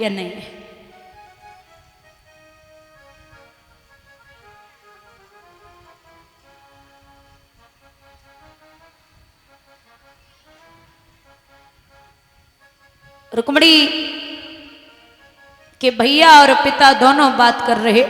या नहीं। रुक्मणी के भैया और पिता दोनों बात कर रहे।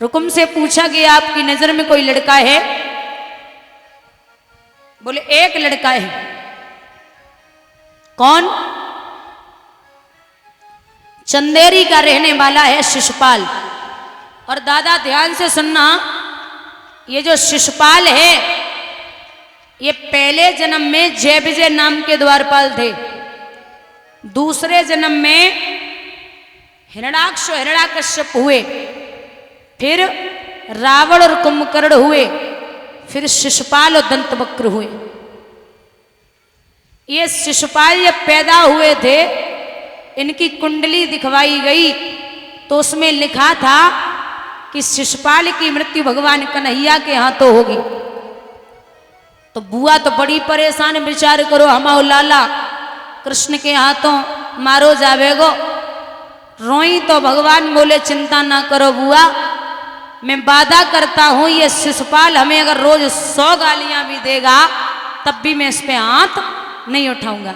रुकुम से पूछा कि आपकी नजर में कोई लड़का है? बोले एक लड़का है। कौन? चंदेरी का रहने वाला है शिशुपाल। और दादा ध्यान से सुनना, ये जो शिशुपाल है ये पहले जन्म में जय विजय नाम के द्वारपाल थे। दूसरे जन्म में हिरण्याक्ष और हिरण्याकश्यप हुए, फिर रावण और कुंभकर्ण हुए, फिर शिशुपाल और दंतवक्र हुए। ये शिशुपाल जब पैदा हुए थे, इनकी कुंडली दिखवाई गई तो उसमें लिखा था कि शिशुपाल की मृत्यु भगवान कन्हैया के हाथों होगी। तो बुआ तो बड़ी परेशान, विचार करो हमाओ लाला कृष्ण के हाथों मारो जावेगो। रोई तो भगवान बोले चिंता ना करो बुआ, मैं वादा करता हूं ये शिशुपाल हमें अगर रोज 100 गालियां भी देगा तब भी मैं इस पे हाथ नहीं उठाऊंगा।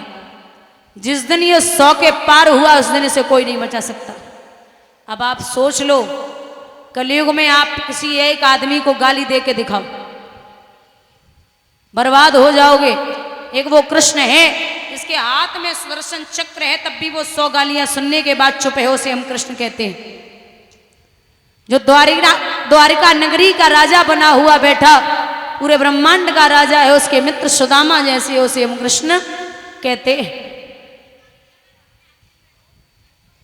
जिस दिन ये 100 के पार हुआ उस दिन इसे कोई नहीं बचा सकता। अब आप सोच लो, कलयुग में आप किसी एक आदमी को गाली दे के दिखाओ, बर्बाद हो जाओगे। एक वो कृष्ण है जिसके हाथ में सुदर्शन चक्र है, तब भी वो 100 गालियां सुनने के बाद चुप है, उसे हम कृष्ण कहते हैं। जो द्वारिका नगरी का राजा बना हुआ बैठा, पूरे ब्रह्मांड का राजा है, उसके मित्र सुदामा जैसे उसे हम कृष्ण कहते हैं।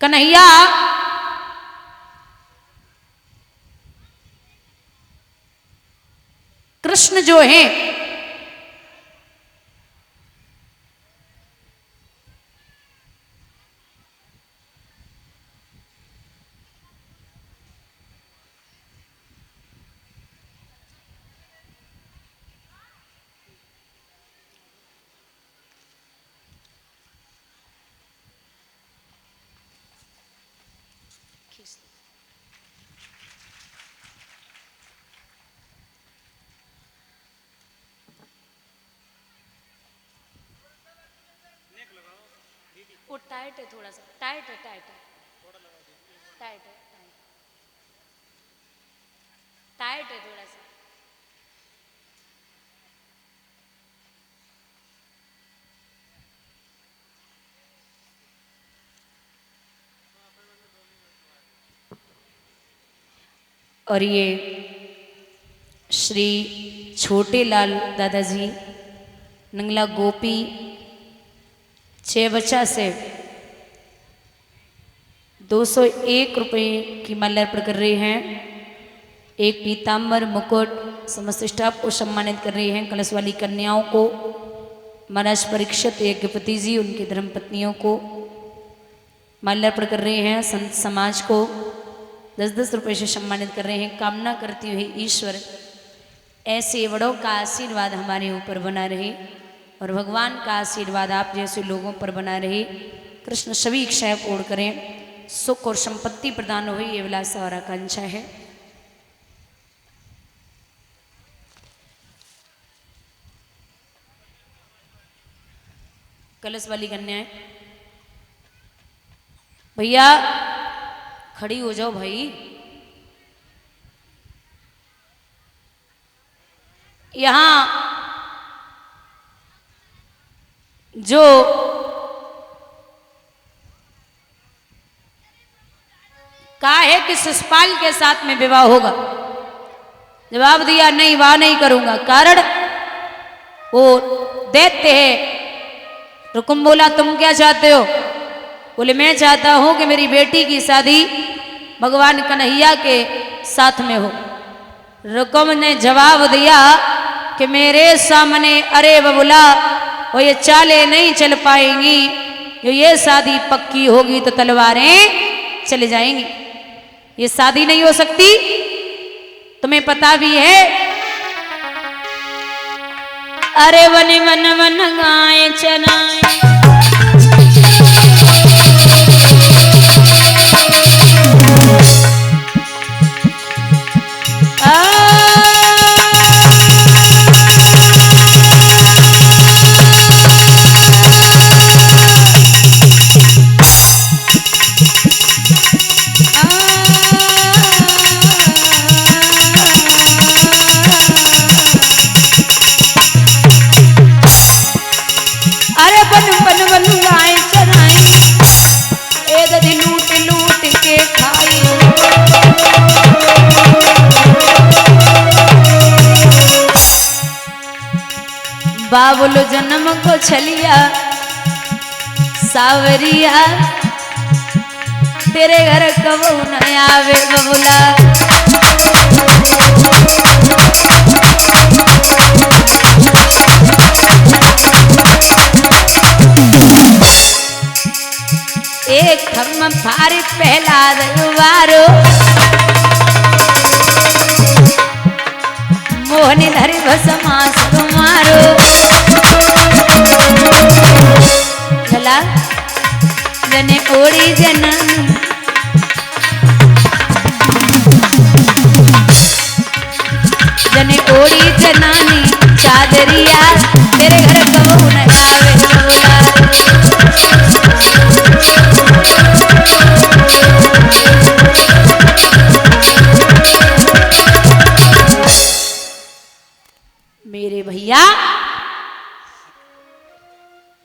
कन्हैया कृष्ण जो है वो टाइट है, थोड़ा सा टाइट है, टाइट है, टाइट है, टाइट है थोड़ा सा। और ये श्री छोटे लाल दादाजी नंगला गोपी चेबचा से 201 रुपये की माला अर्पण कर रहे हैं। एक पीताम्बर मुकुट समस्त स्टाफ को सम्मानित कर रहे हैं। कलश वाली कन्याओं को, महाराज परीक्षित यज्ञपति जी उनकी धर्मपत्नियों को माला अर्पण कर रहे हैं। संत समाज को 10-10 रुपये से सम्मानित कर रहे हैं। कामना करती हुई ईश्वर ऐसे बड़ों का आशीर्वाद हमारे ऊपर बना रहे और भगवान का आशीर्वाद आप जैसे लोगों पर बना रहे। कृष्ण सभी इच्छाएं पूर्ण करें, सुख और संपत्ति प्रदान हो, ये विलास और आकांक्षा है। कलश वाली कन्याएं भैया खड़ी हो जाओ भाई। यहां जो कहा है कि शिशुपाल के साथ में विवाह होगा, जवाब दिया नहीं, वाह नहीं करूंगा। कारण वो दैत्य है। रुकुम बोला तुम क्या चाहते हो? बोले मैं चाहता हूं कि मेरी बेटी की शादी भगवान कन्हैया के साथ में हो। रुकुम ने जवाब दिया कि मेरे सामने अरे बबुला वो ये चालें नहीं चल पाएंगी, जो ये शादी पक्की होगी तो तलवारें चले जाएंगी। ये शादी नहीं हो सकती, तुम्हें पता भी है। अरे वन वन वन गाय चराए बाबुल जन्म को छलिया सावरिया तेरे घर कब न आवे बबुला। एक खम फारी पहला दरबारो मोहनी धरी भसमा सुमारो चला जने ओड़ी जननी जने ओड़ी जनानी चादरिया तेरे घर कबू न आवे बबुला। मेरे भैया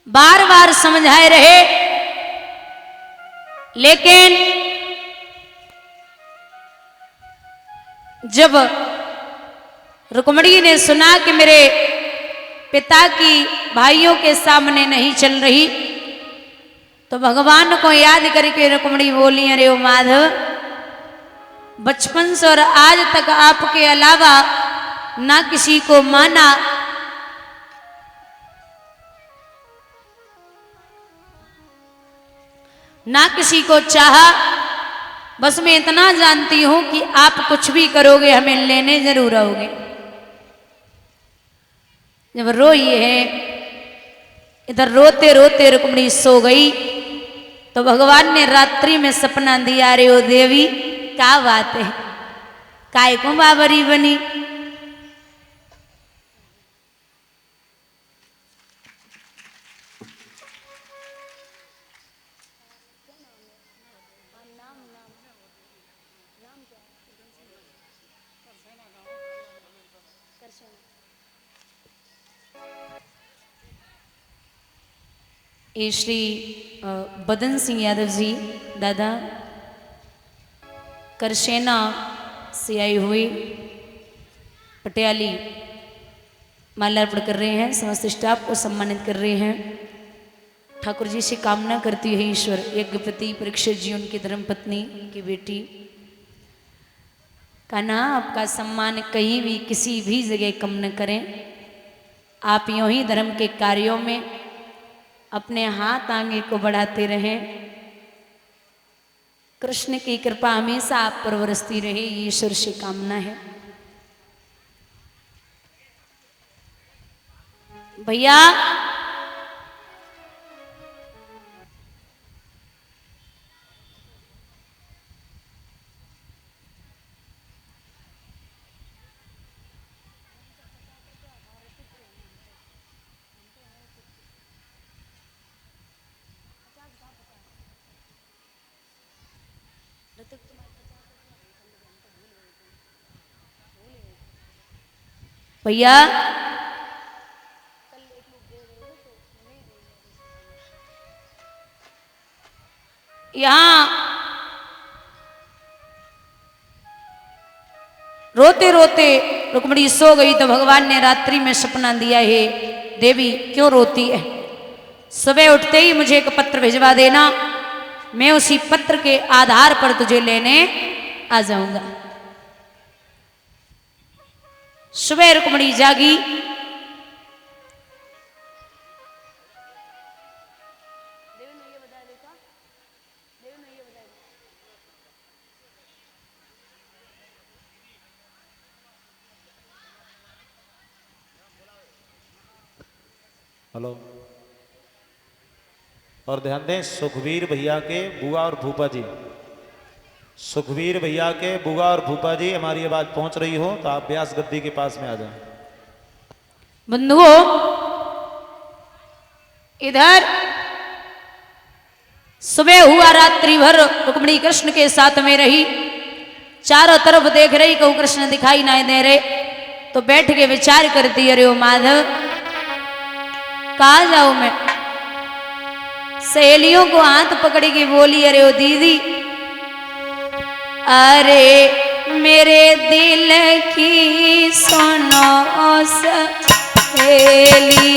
बार बार समझाए रहे, लेकिन जब रुक्मणी ने सुना कि मेरे पिता की भाइयों के सामने नहीं चल रही, तो भगवान को याद करके रुक्मणी बोली, अरे ओ माधव, बचपन से और आज तक आपके अलावा ना किसी को माना, ना किसी को चाहा, बस मैं इतना जानती हूं कि आप कुछ भी करोगे हमें लेने जरूर आओगे। जब रोई है, इधर रोते रोते रुक्मणी सो गई, तो भगवान ने रात्रि में सपना दिया, रे ओ देवी क्या बात है, काय को बाबरी बनी। ये श्री बदन सिंह यादव जी दादा करसेना से आए हुए पटियाली माल्यार्पण कर रहे हैं, समस्त स्टाफ को सम्मानित कर रहे हैं। ठाकुर जी से कामना करती है ईश्वर यज्ञपति परीक्षित जी उनकी धर्मपत्नी की बेटी का ना आपका सम्मान कहीं भी किसी भी जगह कम न करें। आप यूं ही धर्म के कार्यों में अपने हाथ आगे को बढ़ाते रहें। कृष्ण की कृपा हमेशा आप पर बरसती रहे, ईश्वर से कामना है। भैया भैया यहाँ रोते रोते रुक्मणी सो गई, तो भगवान ने रात्रि में सपना दिया, है देवी क्यों रोती है, सुबह उठते ही मुझे एक पत्र भिजवा देना, मैं उसी पत्र के आधार पर तुझे लेने आ जाऊंगा। सुबह रुक्मणी जागी, हेलो, और ध्यान दें सुखवीर भैया के बुआ और भूपा जी, सुखवीर भैया के बुआ और भूपा जी हमारी आवाज पहुंच रही हो तो आप व्यास गद्दी के पास में आ जाएं। बंधुओं इधर सुबह हुआ, रात्रि भर रुक्मणी कृष्ण के साथ में रही, चारों तरफ देख रही, कहूं कृष्ण दिखाई नहीं दे रहे, तो बैठ के विचार करती, अरे ओ माधव कहा जाऊं मैं। सहेलियों को हाथ पकड़ के बोली, अरे ओ दीदी, अरे मेरे दिल की सुनो सहेली,